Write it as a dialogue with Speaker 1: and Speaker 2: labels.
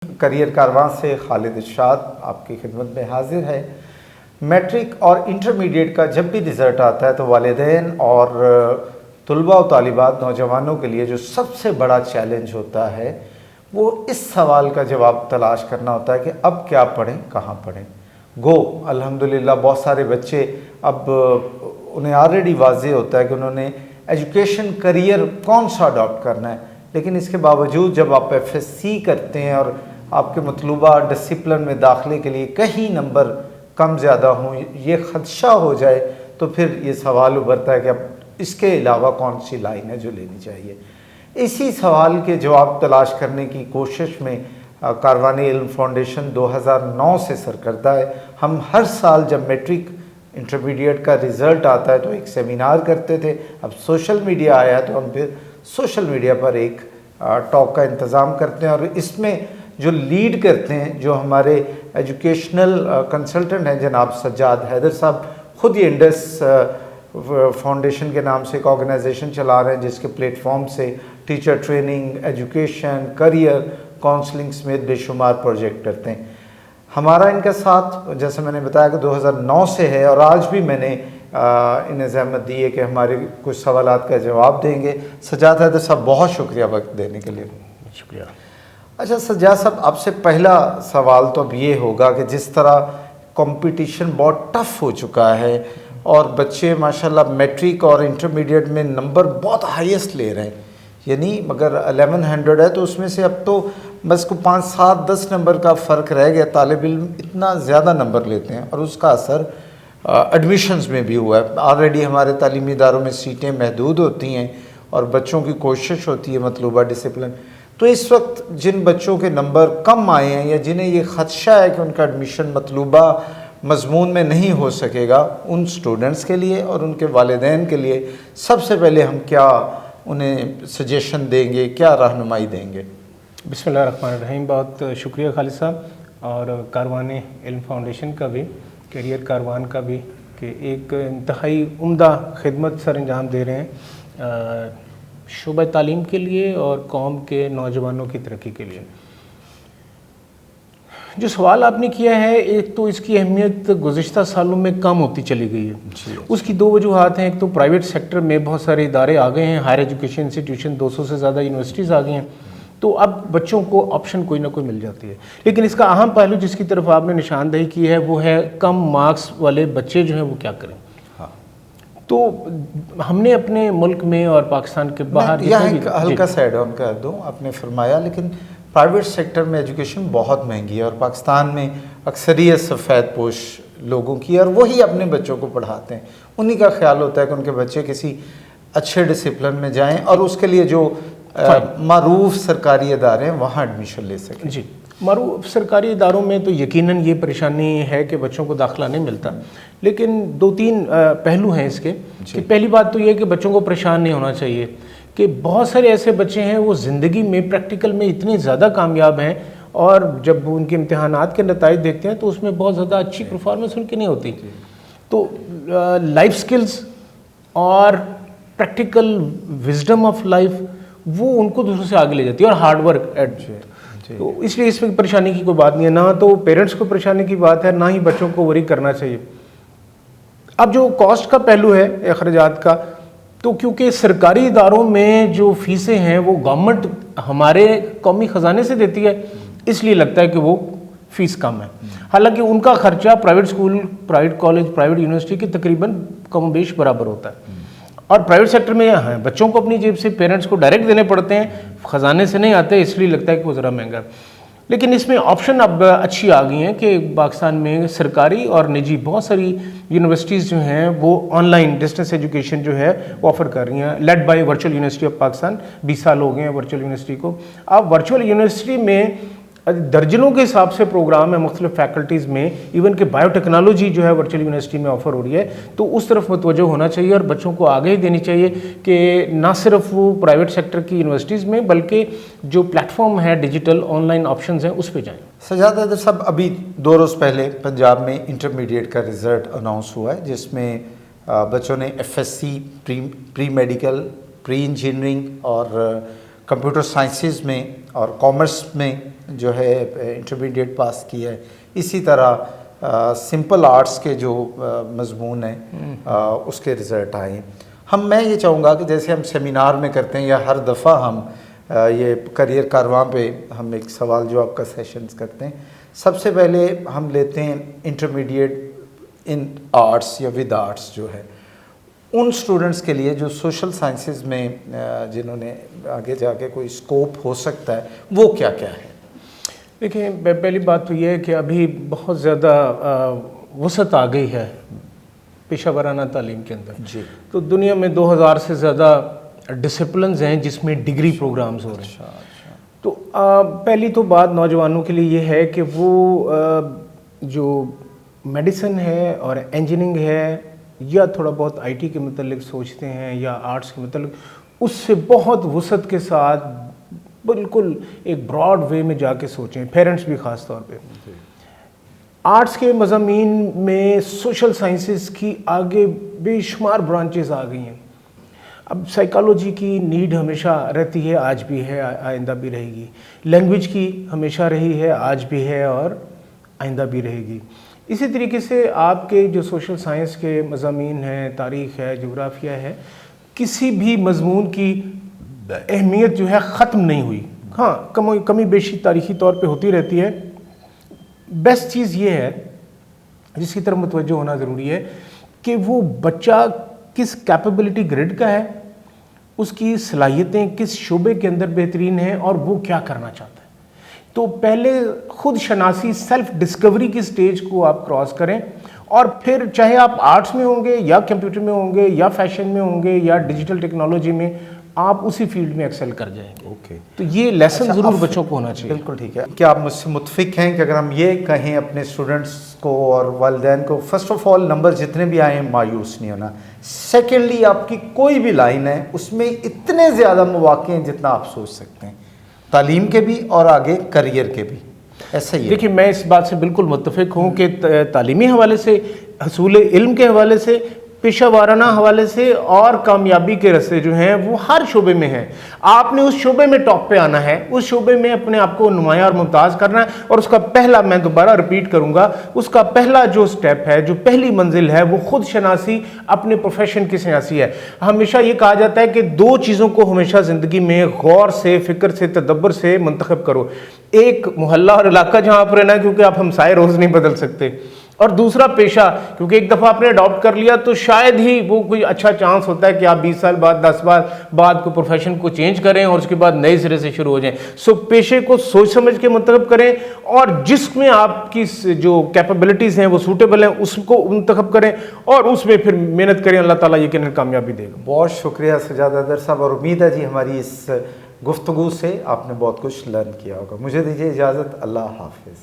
Speaker 1: Career کارواں سے خالد ارشاد آپ کی خدمت میں حاضر ہے۔ میٹرک اور انٹرمیڈیٹ کا جب بھی رزلٹ آتا ہے تو والدین اور طلباء و طالبات نوجوانوں کے لیے جو سب سے بڑا چیلنج ہوتا ہے وہ اس سوال کا جواب تلاش کرنا ہوتا ہے کہ اب کیا پڑھیں، کہاں پڑھیں۔ گو الحمدللہ بہت سارے بچے اب انہیں آلریڈی واضح ہوتا ہے کہ انہوں نے ایجوکیشن کریئر کون سا اڈاپٹ کرنا ہے، لیکن اس کے باوجود جب آپ ایف ایس سی کرتے ہیں اور آپ کے مطلوبہ ڈسپلن میں داخلے کے لیے کہیں نمبر کم زیادہ ہوں، یہ خدشہ ہو جائے تو پھر یہ سوال ابھرتا ہے کہ اب اس کے علاوہ کون سی لائن ہے جو لینی چاہیے۔ اسی سوال کے جواب تلاش کرنے کی کوشش میں کاروان علم فاؤنڈیشن 2009 سے سرکردہ ہے۔ ہم ہر سال جب میٹرک انٹرمیڈیٹ کا رزلٹ آتا ہے تو ایک سیمینار کرتے تھے، اب سوشل میڈیا آیا تو ہم پھر سوشل میڈیا پر ایک ٹاک کا انتظام کرتے ہیں، اور اس میں جو لیڈ کرتے ہیں جو ہمارے ایجوکیشنل کنسلٹنٹ ہیں جناب سجاد حیدر صاحب، خود یہ انڈس فاؤنڈیشن کے نام سے ایک آرگنائزیشن چلا رہے ہیں جس کے پلیٹ فارم سے teacher training, education, career counselling سمیت بے شمار پروجیکٹ کرتے ہیں۔ ہمارا ان کا ساتھ جیسے میں نے بتایا کہ 2009 سے ہے، اور آج بھی میں نے انہیں زحمت دی ہے کہ ہمارے کچھ سوالات کا جواب دیں گے۔ سجاد حیدر صاحب بہت شکریہ وقت دینے کے لیے۔
Speaker 2: شکریہ۔
Speaker 1: اچھا سجاد صاحب، آپ سے پہلا سوال تو اب یہ ہوگا کہ جس طرح کمپٹیشن بہت ٹف ہو چکا ہے اور بچے ماشاءاللہ میٹرک اور انٹرمیڈیٹ میں نمبر بہت ہائیسٹ لے رہے ہیں، یعنی مگر 1100 ہے تو اس میں سے اب تو بس کو 5 7 10 نمبر کا فرق رہ گیا، طالب علم اتنا زیادہ نمبر لیتے ہیں، اور اس کا اثر ایڈمیشنز میں بھی ہوا ہے۔ آلریڈی ہمارے تعلیمی اداروں میں سیٹیں محدود ہوتی ہیں اور بچوں کی کوشش ہوتی ہے مطلوبہ ڈسپلن، تو اس وقت جن بچوں کے نمبر کم آئے ہیں یا جنہیں یہ خدشہ ہے کہ ان کا ایڈمیشن مطلوبہ مضمون میں نہیں ہو سکے گا، ان سٹوڈنٹس کے لیے اور ان کے والدین کے لیے سب سے پہلے ہم کیا انہیں سجیشن دیں گے، کیا رہنمائی دیں گے؟
Speaker 2: بسم اللہ الرحمن الرحیم۔ بہت شکریہ خالد صاحب اور کاروان علم فاؤنڈیشن کا بھی، کیریئر کاروان کا بھی، کہ ایک انتہائی عمدہ خدمت سر انجام دے رہے ہیں شعبہ تعلیم کے لیے اور قوم کے نوجوانوں کی ترقی کے لیے۔ جو سوال آپ نے کیا ہے، ایک تو اس کی اہمیت گزشتہ سالوں میں کم ہوتی چلی گئی ہے۔ اس کی 2 وجوہات ہیں۔ ایک تو پرائیویٹ سیکٹر میں بہت سارے ادارے آ گئے ہیں، ہائر ایجوکیشن انسٹیٹیوشن 200 سے زیادہ یونیورسٹیز آ گئی ہیں، تو اب بچوں کو آپشن کوئی نہ کوئی مل جاتی ہے۔ لیکن اس کا اہم پہلو جس کی طرف آپ نے نشاندہی کی ہے وہ ہے کم مارکس والے بچے جو ہیں وہ کیا کریں۔ تو ہم نے اپنے ملک میں اور پاکستان کے باہر
Speaker 1: یہاں ایک ہلکا سا ایڈ آن کر دوں، آپ نے فرمایا لیکن پرائیویٹ سیکٹر میں ایجوکیشن بہت مہنگی ہے، اور پاکستان میں اکثریت سفید پوش لوگوں کی، اور وہی اپنے بچوں کو پڑھاتے ہیں، انہی کا خیال ہوتا ہے کہ ان کے بچے کسی اچھے ڈسپلن میں جائیں اور اس کے لیے جو معروف سرکاری ادارے ہیں وہاں ایڈمیشن لے سکیں۔
Speaker 2: جی، معروف سرکاری اداروں میں تو یقیناً یہ پریشانی ہے کہ بچوں کو داخلہ نہیں ملتا، لیکن 2-3 پہلو ہیں اس کے۔ کہ پہلی بات تو یہ کہ بچوں کو پریشان نہیں ہونا چاہیے، کہ بہت سارے ایسے بچے ہیں وہ زندگی میں پریکٹیکل میں اتنے زیادہ کامیاب ہیں، اور جب ان کے امتحانات کے نتائج دیکھتے ہیں تو اس میں بہت زیادہ اچھی پرفارمنس ان کی نہیں ہوتی۔ تو لائف سکلز اور پریکٹیکل وزڈم آف لائف وہ ان کو دوسروں سے آگے لے جاتی ہے، اور ہارڈ ورک تو اس لیے اس میں پریشانی کی کوئی بات نہیں ہے، نہ تو پیرنٹس کو پریشانی کی بات ہے، نہ ہی بچوں کو وری کرنا چاہیے۔ اب جو کاسٹ کا پہلو ہے اخراجات کا، تو کیونکہ سرکاری اداروں میں جو فیسیں ہیں وہ گورنمنٹ ہمارے قومی خزانے سے دیتی ہے، اس لیے لگتا ہے کہ وہ فیس کم ہے، حالانکہ ان کا خرچہ private school, private college, private university کے تقریباً کم و بیش برابر ہوتا ہے۔ اور پرائیویٹ سیکٹر میں ہیں بچوں کو اپنی جیب سے پیرنٹس کو ڈائریکٹ دینے پڑتے ہیں، خزانے سے نہیں آتے، اس لیے لگتا ہے کہ وہ ذرا مہنگا ہے۔ لیکن اس میں آپشن اب اچھی آ گئی ہیں کہ پاکستان میں سرکاری اور نجی بہت ساری یونیورسٹیز جو ہیں وہ آن لائن ڈسٹنس ایجوکیشن جو ہے وہ آفر کر رہی ہیں، led by virtual university of Pakistan. 20 سال ہو گئے ہیں ورچوئل یونیورسٹی کو۔ اب ورچوئل یونیورسٹی میں درجنوں کے حساب سے پروگرام ہے مختلف فیکلٹیز میں، ایون کہ بایو ٹیکنالوجی جو ہے ورچوئل یونیورسٹی میں آفر ہو رہی ہے، تو اس طرف متوجہ ہونا چاہیے اور بچوں کو آگے دینی چاہیے کہ نہ صرف وہ پرائیویٹ سیکٹر کی یونیورسٹیز میں بلکہ جو پلیٹ فارم ہے ڈیجیٹل آن لائن آپشنز ہیں اس پہ جائیں۔
Speaker 1: سجاد حیدر صاحب، ابھی 2 روز پہلے پنجاب میں انٹرمیڈیٹ کا رزلٹ اناؤنس ہوا ہے جس میں بچوں نے F S C, pre medical, pre engineering اور کمپیوٹر سائنسز میں اور کامرس میں جو ہے انٹرمیڈیٹ پاس کی ہے، اسی طرح سمپل آرٹس کے جو مضمون ہیں اس کے رزلٹ آئے. میں یہ چاہوں گا کہ جیسے ہم سیمینار میں کرتے ہیں یا ہر دفعہ ہم یہ کریئر کارواں پہ ہم ایک سوال جواب کا سیشنز کرتے ہیں، سب سے پہلے ہم لیتے ہیں انٹرمیڈیٹ ان آرٹس یا ود آرٹس جو ہے ان سٹوڈنٹس کے لیے جو سوشل سائنسز میں جنہوں نے آگے جا کے کوئی اسکوپ ہو سکتا ہے، وہ کیا کیا ہے؟
Speaker 2: دیکھیں، پہلی بات تو یہ ہے کہ ابھی بہت زیادہ وسعت آ گئی ہے پیشہ ورانہ تعلیم کے اندر.
Speaker 1: جی.
Speaker 2: تو دنیا میں 2000 سے زیادہ ڈسپلنز ہیں جس میں ڈگری پروگرامز ہو رہے ہیں. تو پہلی تو بات نوجوانوں کے لیے یہ ہے کہ وہ جو میڈیسن ہے اور انجینئرنگ ہے یا تھوڑا بہت آئی ٹی کے متعلق سوچتے ہیں یا آرٹس کے متعلق، اس سے بہت وسعت کے ساتھ بالکل ایک براڈ وے میں جا کے سوچیں، پیرنٹس بھی خاص طور پہ. آرٹس کے مضامین میں سوشل سائنسز کی آگے بے شمار برانچز آ گئی ہیں. اب سائیکالوجی کی نیڈ ہمیشہ رہتی ہے، آج بھی ہے، آئندہ بھی رہے گی. لینگویج کی ہمیشہ رہی ہے، آج بھی ہے اور آئندہ بھی رہے گی. اسی طریقے سے آپ کے جو سوشل سائنس کے مضامین ہیں، تاریخ ہے، جغرافیہ ہے، کسی بھی مضمون کی اہمیت جو ہے ختم نہیں ہوئی. ہاں، کمی بیشی تاریخی طور پہ ہوتی رہتی ہے. بیسٹ چیز یہ ہے جس کی طرف متوجہ ہونا ضروری ہے کہ وہ بچہ کس کیپیبلٹی گریڈ کا ہے، اس کی صلاحیتیں کس شعبے کے اندر بہترین ہیں اور وہ کیا کرنا چاہتا ہے. تو پہلے خود شناسی، سیلف ڈسکوری کی سٹیج کو آپ کراس کریں، اور پھر چاہے آپ آرٹس میں ہوں گے یا کمپیوٹر میں ہوں گے یا فیشن میں ہوں گے یا ڈیجیٹل ٹیکنالوجی میں، آپ اسی فیلڈ میں ایکسل کر جائیں گے.
Speaker 1: اوکے.
Speaker 2: تو یہ لیسن ضرور بچوں کو ہونا چاہیے.
Speaker 1: بالکل ٹھیک ہے. کیا آپ مجھ سے متفق ہیں کہ اگر ہم یہ کہیں اپنے اسٹوڈنٹس کو اور والدین کو، فرسٹ آف آل نمبر جتنے بھی آئیں مایوس نہیں ہونا. سیکنڈلی، آپ کی کوئی بھی لائن ہے اس میں اتنے زیادہ مواقع ہیں جتنا آپ سوچ سکتے ہیں، تعلیم کے بھی اور آگے کریئر کے بھی، ایسا ہی ہے؟
Speaker 2: دیکھیے، میں اس بات سے بالکل متفق ہوں کہ تعلیمی حوالے سے، حصول علم کے حوالے سے، پیشہ وارانہ حوالے سے اور کامیابی کے راستے جو ہیں وہ ہر شعبے میں ہیں. آپ نے اس شعبے میں ٹاپ پہ آنا ہے، اس شعبے میں اپنے آپ کو نمایاں اور ممتاز کرنا ہے. اور اس کا پہلا، میں دوبارہ رپیٹ کروں گا، اس کا پہلا جو سٹیپ ہے، جو پہلی منزل ہے، وہ خود شناسی، اپنے پروفیشن کی شناسی ہے. ہمیشہ یہ کہا جاتا ہے کہ دو چیزوں کو ہمیشہ زندگی میں غور سے، فکر سے، تدبر سے منتخب کرو. ایک محلہ اور علاقہ جہاں آپ رہنا ہے، کیونکہ آپ ہمسائے روز نہیں بدل سکتے، اور دوسرا پیشہ، کیونکہ ایک دفعہ آپ نے اڈاپٹ کر لیا تو شاید ہی وہ کوئی اچھا چانس ہوتا ہے کہ آپ 20 سال بعد، 10 سال بعد کو پروفیشن کو چینج کریں اور اس کے بعد نئے سرے سے شروع ہو جائیں. سو پیشے کو سوچ سمجھ کے منتخب کریں، اور جس میں آپ کی جو کیپیبلٹیز ہیں وہ سوٹیبل ہیں اس کو منتخب کریں، اور اس میں پھر محنت کریں. اللہ تعالیٰ یقیناً کامیابی دے گا.
Speaker 1: بہت شکریہ سجاد حیدر صاحب، اور امید ہے جی ہماری اس گفتگو سے آپ نے بہت کچھ لرن کیا ہوگا. مجھے دیجیے اجازت. اللہ حافظ.